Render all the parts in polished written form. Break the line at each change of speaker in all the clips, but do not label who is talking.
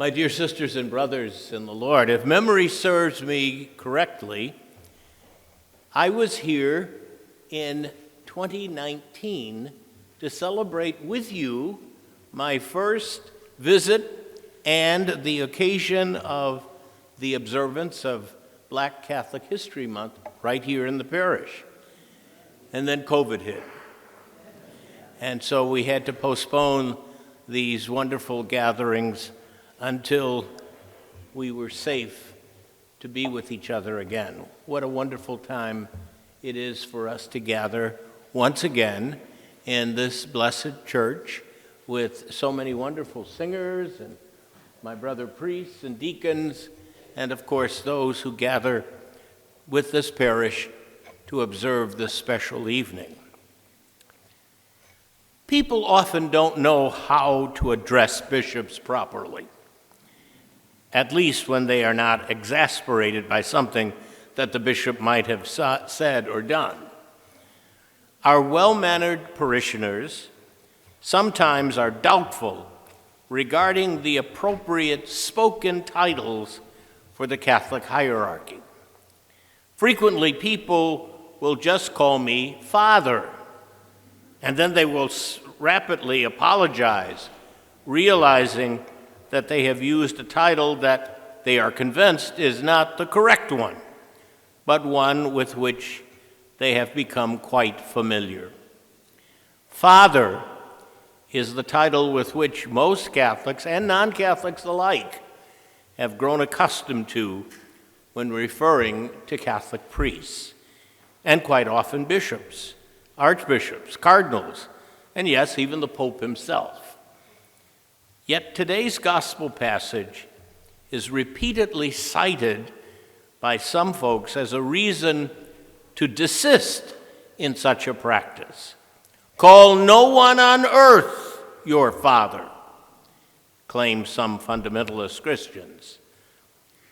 My dear sisters and brothers in the Lord, if memory serves me correctly, I was here in 2019 to celebrate with you my first visit and the occasion of the observance of Black Catholic History Month right here in the parish. And then COVID hit. And so we had to postpone these wonderful gatherings until we were safe to be with each other again. What a wonderful time it is for us to gather once again in this blessed church with so many wonderful singers and my brother priests and deacons, and of course those who gather with this parish to observe this special evening. People often don't know how to address bishops properly, at least when they are not exasperated by something that the bishop might have said or done. Our well-mannered parishioners sometimes are doubtful regarding the appropriate spoken titles for the Catholic hierarchy. Frequently, people will just call me Father, and then they will rapidly apologize, realizing that they have used a title that they are convinced is not the correct one, but one with which they have become quite familiar. Father is the title with which most Catholics and non-Catholics alike have grown accustomed to when referring to Catholic priests, and quite often bishops, archbishops, cardinals, and yes, even the Pope himself. Yet today's gospel passage is repeatedly cited by some folks as a reason to desist in such a practice. Call no one on earth your father, claim some fundamentalist Christians.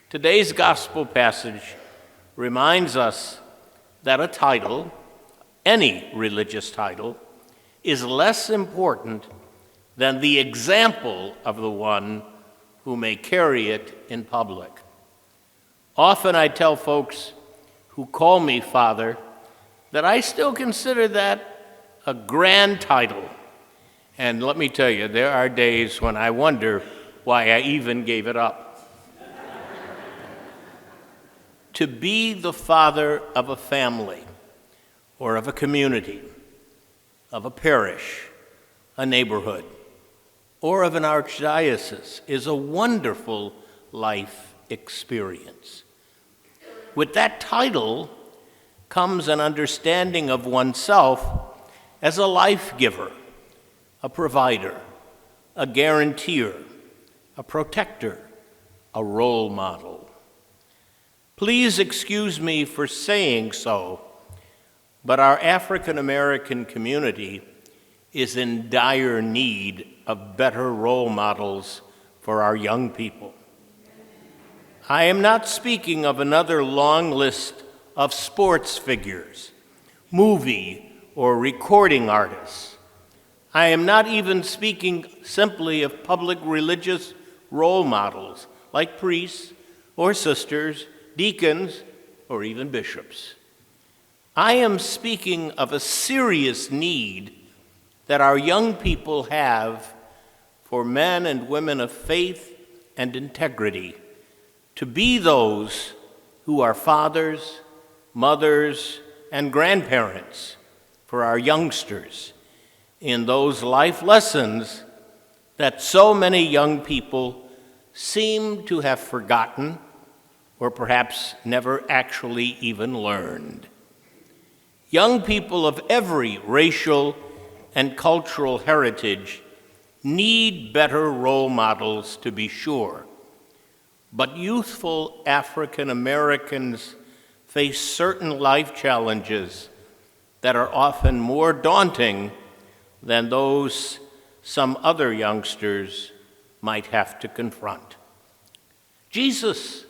Today's gospel passage reminds us that a title, any religious title, is less important than the example of the one who may carry it in public. Often I tell folks who call me Father that I still consider that a grand title. And let me tell you, there are days when I wonder why I even gave it up. To be the father of a family, or of a community, of a parish, a neighborhood, or of an archdiocese is a wonderful life experience. With that title comes an understanding of oneself as a life giver, a provider, a guarantor, a protector, a role model. Please excuse me for saying so, but our African American community is in dire need of better role models for our young people. I am not speaking of another long list of sports figures, movie or recording artists. I am not even speaking simply of public religious role models like priests or sisters, deacons, or even bishops. I am speaking of a serious need that our young people have for men and women of faith and integrity to be those who are fathers, mothers, and grandparents for our youngsters in those life lessons that so many young people seem to have forgotten or perhaps never actually even learned. Young people of every racial and cultural heritage need better role models, to be sure. But youthful African Americans face certain life challenges that are often more daunting than those some other youngsters might have to confront. Jesus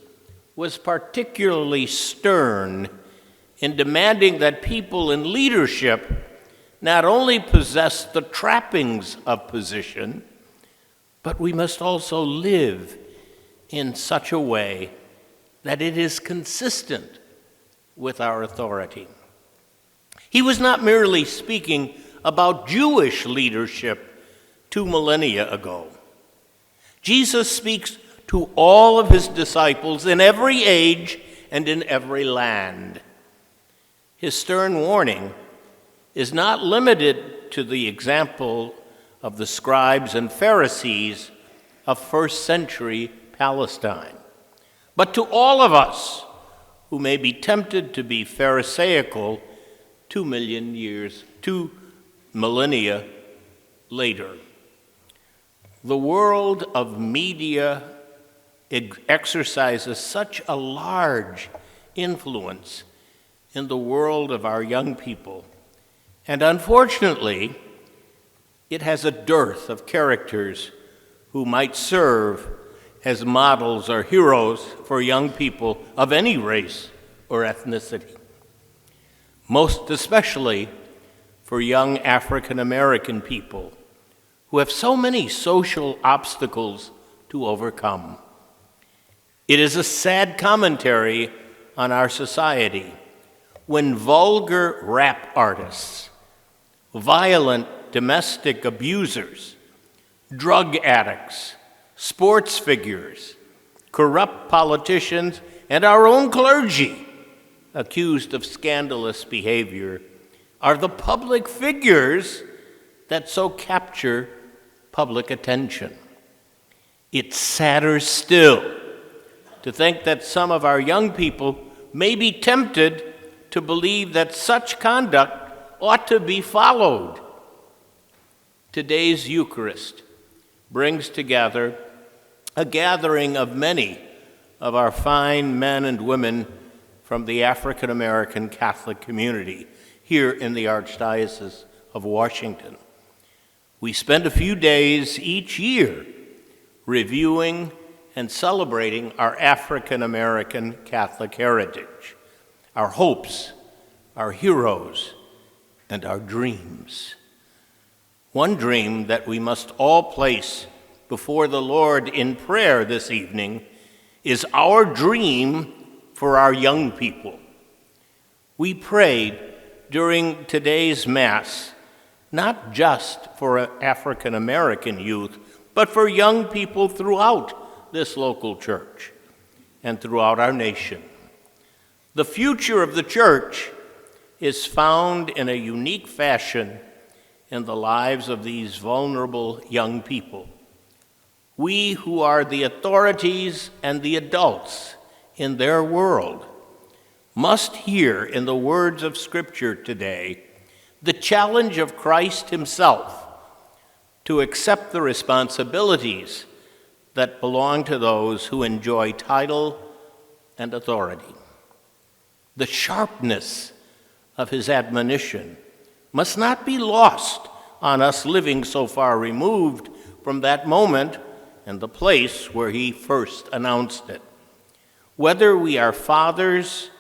was particularly stern in demanding that people in leadership not only possess the trappings of position, but we must also live in such a way that it is consistent with our authority. He was not merely speaking about Jewish leadership 2 millennia ago. Jesus speaks to all of his disciples in every age and in every land. His stern warning is not limited to the example of the scribes and Pharisees of first century Palestine, but to all of us who may be tempted to be Pharisaical 2 millennia later. The world of media exercises such a large influence in the world of our young people, and unfortunately, it has a dearth of characters who might serve as models or heroes for young people of any race or ethnicity, most especially for young African American people who have so many social obstacles to overcome. It is a sad commentary on our society when vulgar rap artists, violent domestic abusers, drug addicts, sports figures, corrupt politicians, and our own clergy, accused of scandalous behavior, are the public figures that so capture public attention. It's sadder still to think that some of our young people may be tempted to believe that such conduct ought to be followed. Today's Eucharist brings together a gathering of many of our fine men and women from the African American Catholic community here in the Archdiocese of Washington. We spend a few days each year reviewing and celebrating our African American Catholic heritage, our hopes, our heroes, and our dreams. One dream that we must all place before the Lord in prayer this evening is our dream for our young people. We prayed during today's Mass not just for African American youth, but for young people throughout this local church and throughout our nation. The future of the church is found in a unique fashion in the lives of these vulnerable young people. We who are the authorities and the adults in their world must hear in the words of Scripture today the challenge of Christ himself to accept the responsibilities that belong to those who enjoy title and authority. The sharpness of his admonition must not be lost on us living so far removed from that moment and the place where he first announced it. Whether we are fathers,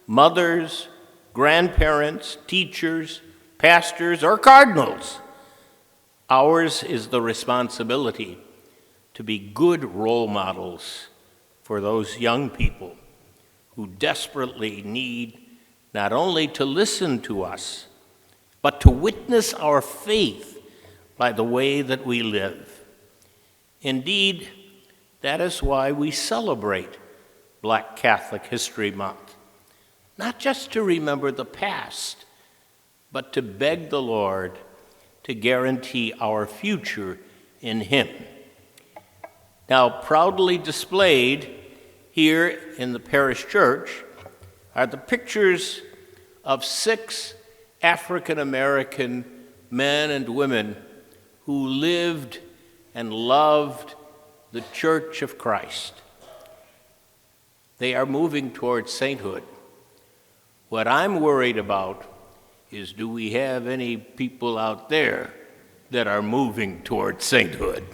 mothers, grandparents, teachers, pastors, or cardinals, ours is the responsibility to be good role models for those young people who desperately need not only to listen to us, but to witness our faith by the way that we live. Indeed, that is why we celebrate Black Catholic History Month, not just to remember the past, but to beg the Lord to guarantee our future in him. Now, proudly displayed here in the parish church are the pictures of 6 African American men and women who lived and loved the Church of Christ. They are moving towards sainthood. What I'm worried about is, do we have any people out there that are moving towards sainthood?